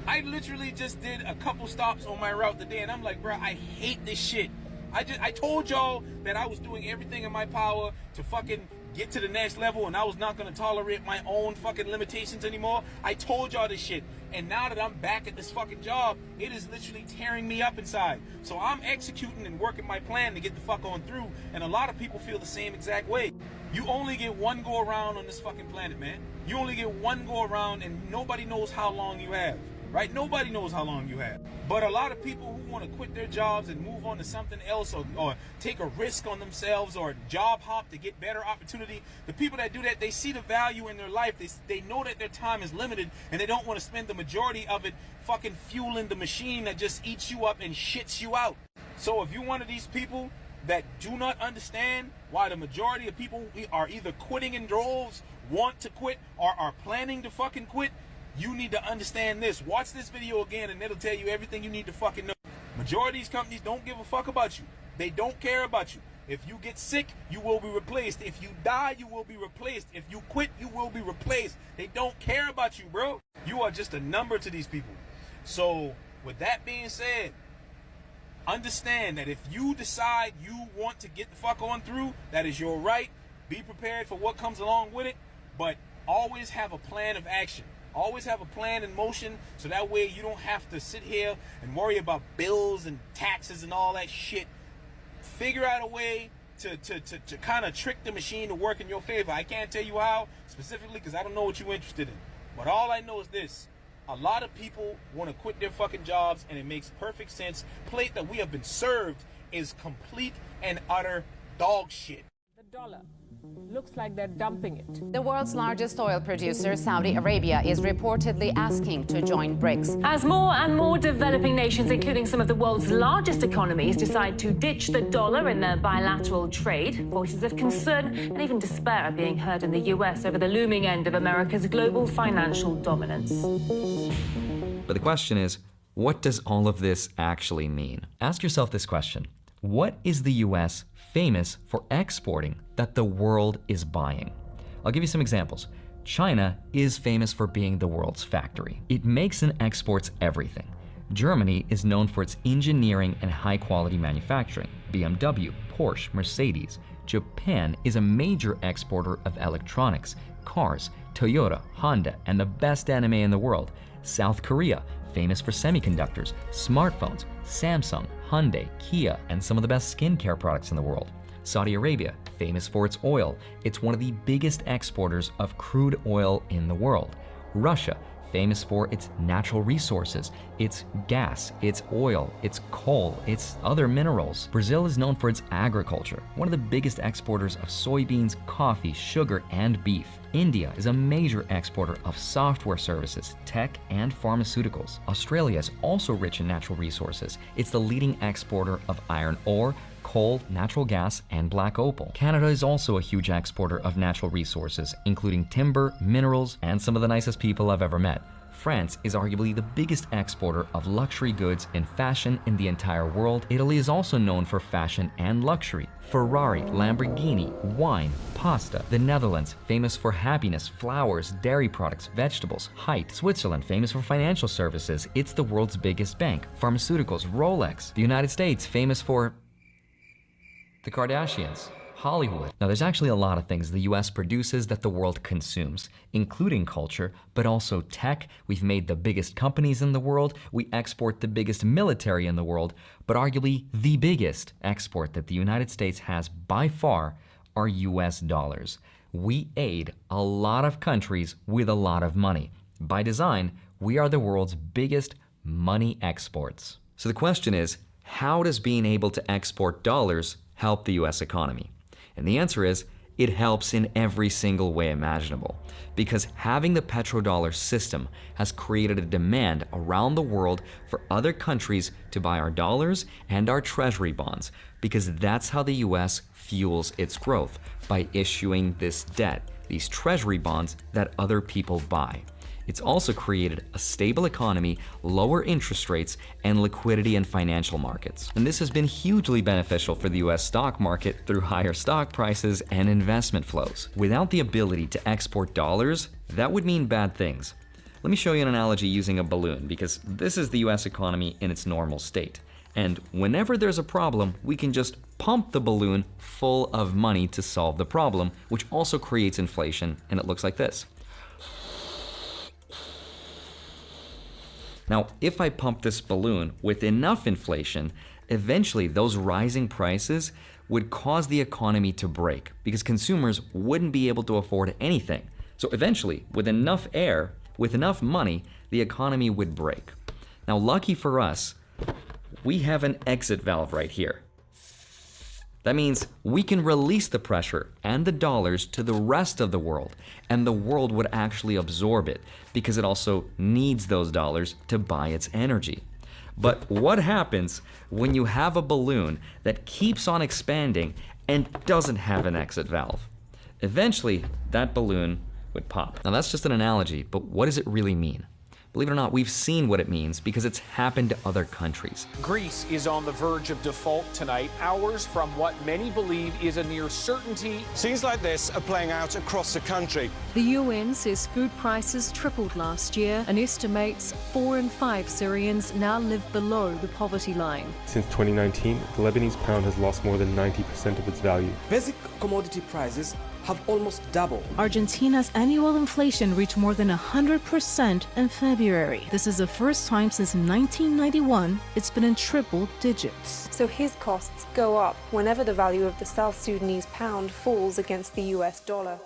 I literally just did a couple stops on my route today, and I'm like, bro, I hate this shit. I told y'all that I was doing everything in my power to fucking get to the next level, and I was not going to tolerate my own fucking limitations anymore. I told y'all this shit. And now that I'm back at this fucking job, it is literally tearing me up inside. So I'm executing and working my plan to get the fuck on through, and a lot of people feel the same exact way. You only get one go around on this fucking planet, man. You only get one go around, and nobody knows how long you have. Right? Nobody knows how long you have. But a lot of people who want to quit their jobs and move on to something else, or take a risk on themselves, or job hop to get better opportunity, the people that do that, they see the value in their life. They know that their time is limited, and they don't want to spend the majority of it fucking fueling the machine that just eats you up and shits you out. So if you're one of these people that do not understand why the majority of people are either quitting in droves, want to quit, or are planning to fucking quit, you need to understand this. Watch this video again and it'll tell you everything you need to fucking know. Majority of these companies don't give a fuck about you. They don't care about you. If you get sick, you will be replaced. If you die, you will be replaced. If you quit, you will be replaced. They don't care about you, bro. You are just a number to these people. So with that being said, understand that if you decide you want to get the fuck on through, that is your right. Be prepared for what comes along with it, but always have a plan of action. Always have a plan in motion, so that way you don't have to sit here and worry about bills and taxes and all that shit. Figure out a way to kind of trick the machine to work in your favor. I can't tell you how specifically because I don't know what you're interested in. But all I know is this. A lot of people want to quit their fucking jobs, and it makes perfect sense. Plate that we have been served is complete and utter dog shit. The dollar looks like they're dumping it. The world's largest oil producer, Saudi Arabia, is reportedly asking to join BRICS. As more and more developing nations, including some of the world's largest economies, decide to ditch the dollar in their bilateral trade, voices of concern and even despair are being heard in the US over the looming end of America's global financial dominance. But the question is, what does all of this actually mean? Ask yourself this question. What is the US famous for exporting that the world is buying? I'll give you some examples. China is famous for being the world's factory. It makes and exports everything. Germany is known for its engineering and high-quality manufacturing. BMW, Porsche, Mercedes. Japan is a major exporter of electronics, cars, Toyota, Honda, and the best anime in the world. South Korea, famous for semiconductors, smartphones, Samsung, Hyundai, Kia, and some of the best skincare products in the world. Saudi Arabia, famous for its oil. It's one of the biggest exporters of crude oil in the world. Russia, famous for its natural resources, its gas, its oil, its coal, its other minerals. Brazil is known for its agriculture, one of the biggest exporters of soybeans, coffee, sugar, and beef. India is a major exporter of software services, tech, and pharmaceuticals. Australia is also rich in natural resources. It's the leading exporter of iron ore, coal, natural gas, and black opal. Canada is also a huge exporter of natural resources, including timber, minerals, and some of the nicest people I've ever met. France is arguably the biggest exporter of luxury goods and fashion in the entire world. Italy is also known for fashion and luxury. Ferrari, Lamborghini, wine, pasta. The Netherlands, famous for happiness, flowers, dairy products, vegetables, height. Switzerland, famous for financial services. It's the world's biggest bank. Pharmaceuticals, Rolex. The United States, famous for the Kardashians. Hollywood. Now, there's actually a lot of things the US produces that the world consumes, including culture, but also tech. We've made the biggest companies in the world. We export the biggest military in the world, but arguably the biggest export that the United States has by far are US dollars. We aid a lot of countries with a lot of money. By design, we are the world's biggest money exports. So the question is, how does being able to export dollars help the US economy? And the answer is, it helps in every single way imaginable. Because having the petrodollar system has created a demand around the world for other countries to buy our dollars and our treasury bonds. Because that's how the US fuels its growth, by issuing this debt, these treasury bonds that other people buy. It's also created a stable economy, lower interest rates, and liquidity in financial markets. And this has been hugely beneficial for the US stock market through higher stock prices and investment flows. Without the ability to export dollars, that would mean bad things. Let me show you an analogy using a balloon, because this is the US economy in its normal state. And whenever there's a problem, we can just pump the balloon full of money to solve the problem, which also creates inflation, and it looks like this. Now, if I pump this balloon with enough inflation, eventually those rising prices would cause the economy to break because consumers wouldn't be able to afford anything. So eventually, with enough air, with enough money, the economy would break. Now, lucky for us, we have an exit valve right here. That means we can release the pressure and the dollars to the rest of the world, and the world would actually absorb it because it also needs those dollars to buy its energy. But what happens when you have a balloon that keeps on expanding and doesn't have an exit valve? Eventually, that balloon would pop. Now that's just an analogy, but what does it really mean? Believe it or not, we've seen what it means because it's happened to other countries. Greece is on the verge of default tonight, hours from what many believe is a near certainty. Scenes like this are playing out across the country. The UN says food prices tripled last year and estimates 4 in 5 Syrians now live below the poverty line. Since 2019, the Lebanese pound has lost more than 90% of its value. Basic commodity prices have almost doubled. Argentina's annual inflation reached more than 100% in February. This is the first time since 1991 it's been in triple digits. So his costs go up whenever the value of the South Sudanese pound falls against the US dollar.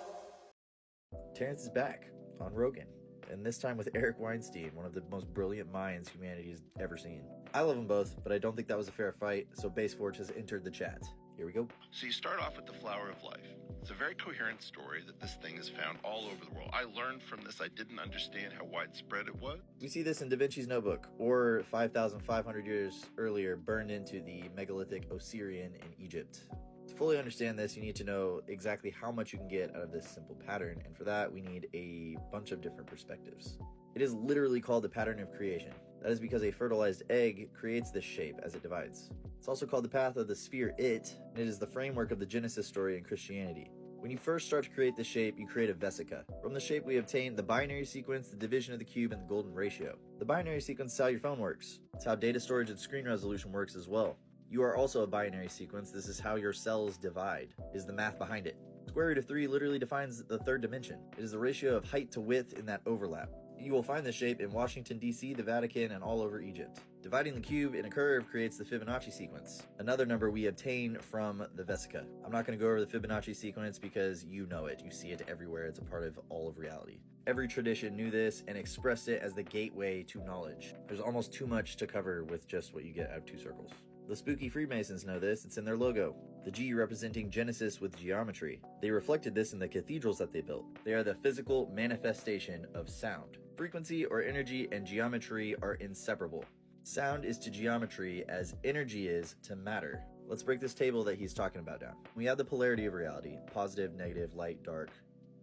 Terrence is back on Rogan, and this time with Eric Weinstein, one of the most brilliant minds humanity has ever seen. I love them both, but I don't think that was a fair fight, so Baseforge has entered the chat. Here we go. So you start off with the flower of life. It's a very coherent story that this thing is found all over the world. I learned from this. I didn't understand how widespread it was. We see this in Da Vinci's Notebook, or 5,500 years earlier, burned into the megalithic Osirian in Egypt. To fully understand this, you need to know exactly how much you can get out of this simple pattern, and for that, we need a bunch of different perspectives. It is literally called the pattern of creation. That is because a fertilized egg creates this shape as it divides. It's also called the path of the sphere It, and it is the framework of the Genesis story in Christianity. When you first start to create the shape, you create a vesica. From the shape, we obtain the binary sequence, the division of the cube, and the golden ratio. The binary sequence is how your phone works. It's how data storage and screen resolution works as well. You are also a binary sequence. This is how your cells divide, is the math behind it. Square root of 3 literally defines the third dimension. It is the ratio of height to width in that overlap. You will find this shape in Washington, D.C., the Vatican, and all over Egypt. Dividing the cube in a curve creates the Fibonacci sequence, another number we obtain from the vesica. I'm not going to go over the Fibonacci sequence because you know it. You see it everywhere. It's a part of all of reality. Every tradition knew this and expressed it as the gateway to knowledge. There's almost too much to cover with just what you get out of 2 circles. The spooky Freemasons know this. It's in their logo. The G representing Genesis with geometry. They reflected this in the cathedrals that they built. They are the physical manifestation of sound. Frequency or energy and geometry are inseparable. Sound is to geometry as energy is to matter. Let's break this table that he's talking about down. We have the polarity of reality, positive, negative, light, dark,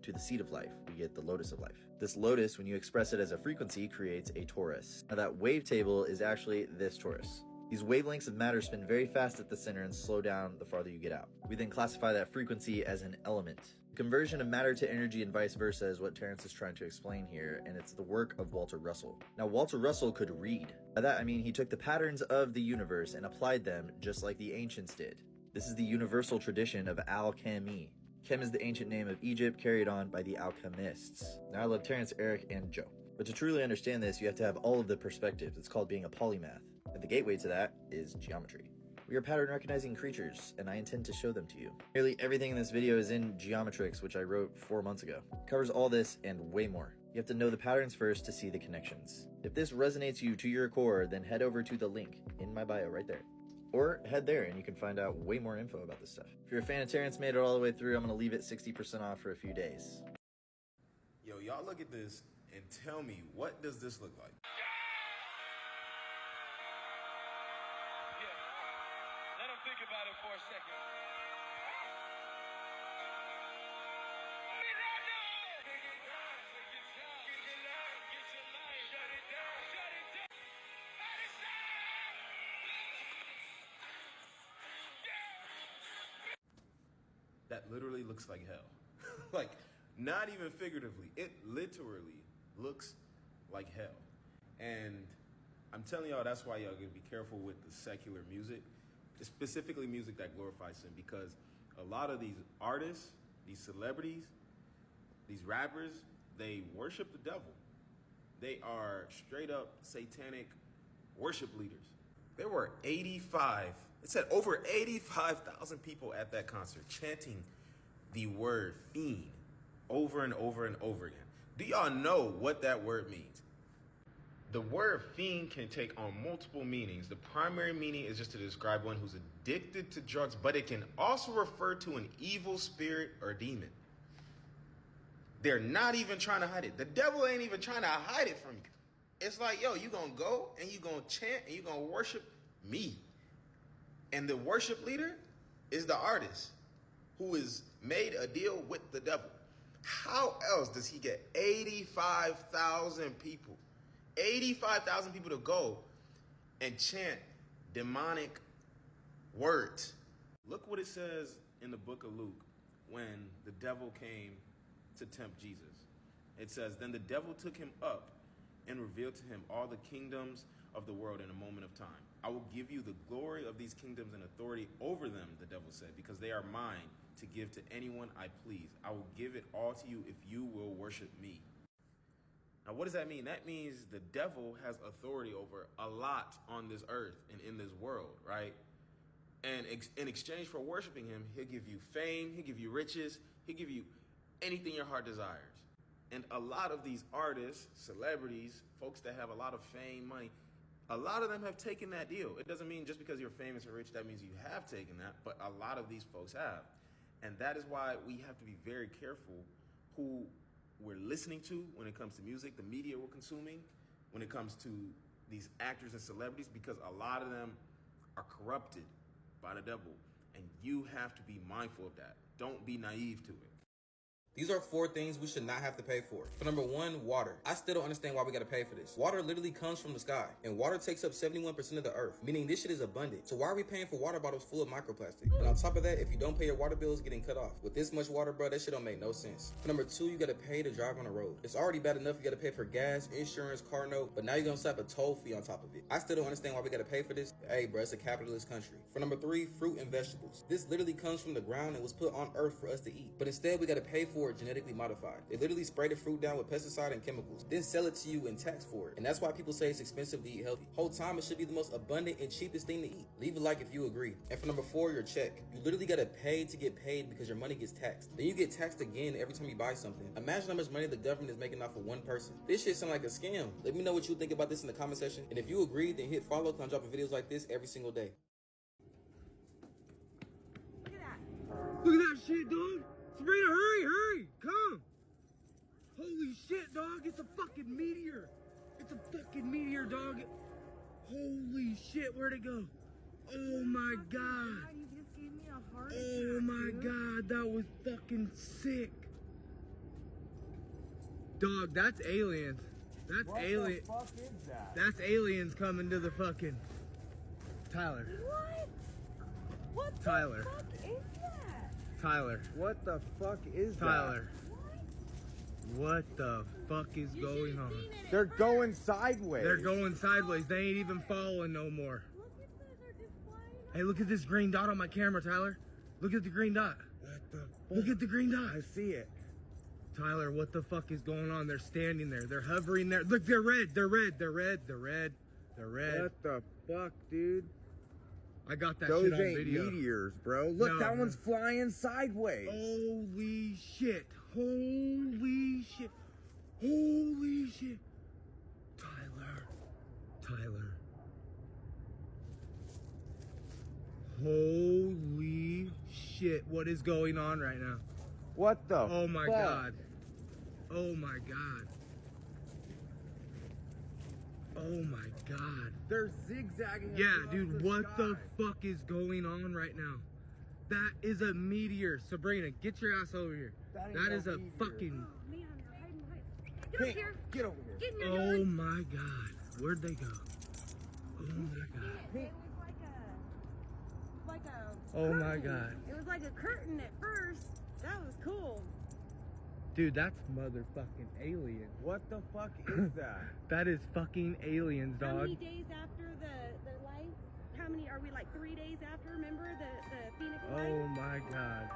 to the seed of life. We get the lotus of life. This lotus, when you express it as a frequency, creates a torus. Now that wavetable is actually this torus. These wavelengths of matter spin very fast at the center and slow down the farther you get out. We then classify that frequency as an element. The conversion of matter to energy and vice versa is what Terrence is trying to explain here, and it's the work of Walter Russell. Now, Walter Russell could read. By that I mean he took the patterns of the universe and applied them just like the ancients did. This is the universal tradition of alchemy. Chem is the ancient name of Egypt carried on by the alchemists. Now I love Terrence, Eric, and Joe. But to truly understand this, you have to have all of the perspectives. It's called being a polymath. And the gateway to that is geometry. We are pattern recognizing creatures, and I intend to show them to you. Nearly everything in this video is in Geometrix, which I wrote 4 months ago. It covers all this and way more. You have to know the patterns first to see the connections. If this resonates you to your core, then head over to the link in my bio right there. Or head there and you can find out way more info about this stuff. If you're a fan of Terrence, made it all the way through, I'm going to leave it 60% off for a few days. Yo, y'all look at this and tell me, what does this look like? Let him think about it for a second. That literally looks like hell. Like, not even figuratively. It literally looks like hell. And I'm telling y'all, that's why y'all gotta be careful with the secular music, specifically music that glorifies sin, because a lot of these artists, these celebrities, these rappers, they worship the devil. They are straight up satanic worship leaders. There were it said over 85,000 people at that concert chanting the word fiend over and over and over again. Do y'all know what that word means? The word fiend can take on multiple meanings. The primary meaning is just to describe one who's addicted to drugs, but it can also refer to an evil spirit or demon. They're not even trying to hide it. The devil ain't even trying to hide it from you. It's like, yo, you gonna go and you gonna chant and you gonna worship me. And the worship leader is the artist who has made a deal with the devil. How else does he get 85,000 people? 85,000 people to go and chant demonic words. Look what it says in the book of Luke when the devil came to tempt Jesus. It says, then the devil took him up and revealed to him all the kingdoms of the world in a moment of time. I will give you the glory of these kingdoms and authority over them, the devil said, because they are mine to give to anyone I please. I will give it all to you if you will worship me. Now, what does that mean? That means the devil has authority over a lot on this earth and in this world, right? And in exchange for worshiping him, he'll give you fame, he'll give you riches, he'll give you anything your heart desires. And a lot of these artists, celebrities, folks that have a lot of fame, money, a lot of them have taken that deal. It doesn't mean just because you're famous or rich, that means you have taken that, but a lot of these folks have. And that is why we have to be very careful who we're listening to when it comes to music, the media we're consuming, when it comes to these actors and celebrities, because a lot of them are corrupted by the devil. And you have to be mindful of that. Don't be naive to it. These are 4 things we should not have to pay for. For number 1, water. I still don't understand why we gotta pay for this. Water literally comes from the sky, and water takes up 71% of the earth, meaning this shit is abundant. So why are we paying for water bottles full of microplastic? And on top of that, if you don't pay your water bill, it's getting cut off. With this much water, bro, that shit don't make no sense. For number 2, you gotta pay to drive on the road. It's already bad enough you gotta pay for gas, insurance, car note, but now you're gonna slap a toll fee on top of it. I still don't understand why we gotta pay for this. Hey, bro, it's a capitalist country. For number 3, fruit and vegetables. This literally comes from the ground and was put on earth for us to eat, but instead we gotta pay for it genetically modified. They literally spray the fruit down with pesticide and chemicals, then sell it to you and tax for it. And that's why people say it's expensive to eat healthy. Whole time it should be the most abundant and cheapest thing to eat. Leave a like if you agree. And for number 4, your check. You literally gotta pay to get paid because your money gets taxed. Then you get taxed again every time you buy something. Imagine how much money the government is making off of one person. This shit sound like a scam. Let me know what you think about this in the comment section. And if you agree, then hit follow because I'm dropping videos like this every single day. Look at that shit, dog. Sabrina, hurry, come. Holy shit, dog, it's a fucking meteor. It's a fucking meteor, dog. Holy shit, where'd it go? Oh my god. You just gave me a heart attack, Oh my dude. god, that was fucking sick. Dog, that's aliens. That's alien. What the fuck is that? That's aliens coming to the fucking Tyler. What? What the Tyler. fuck is that? Tyler. What the fuck is Tyler. What the fuck is going on? that? They're going sideways. They're going sideways. They ain't even following no more. Hey, look at this green dot on my camera, Tyler. Look at the green dot. What the fuck? Look at the green dot. I see it. Tyler, what the fuck is going on? They're standing there. They're hovering there. Look, they're red. They're red. They're red. They're red. They're red. What the fuck, dude? I got that Those shit on ain't video. meteors, bro. Look, No. that one's flying sideways. Holy shit. Holy shit. Holy shit. Tyler. Tyler. Holy shit. What is going on right now? What the Oh my fuck? god. Oh my god. Oh my god. They're zigzagging. Yeah, across dude, the what the sky. fuck is going on right now? That is a meteor. Sabrina, get your ass over here. That ain't That no is a meteor. fucking... Oh, man, they're hiding behind. Get Hey, up here. get over here. Get in your Oh yard. my god. Where'd they go? Oh my god. It was like a Oh my curtain. god. It was like a curtain at first. That was cool. Dude, that's motherfucking alien. What the fuck is that? That is fucking aliens, How many Uh, dog. days after the light? How many are we, like 3 days after? Remember the Phoenix light? Oh my god.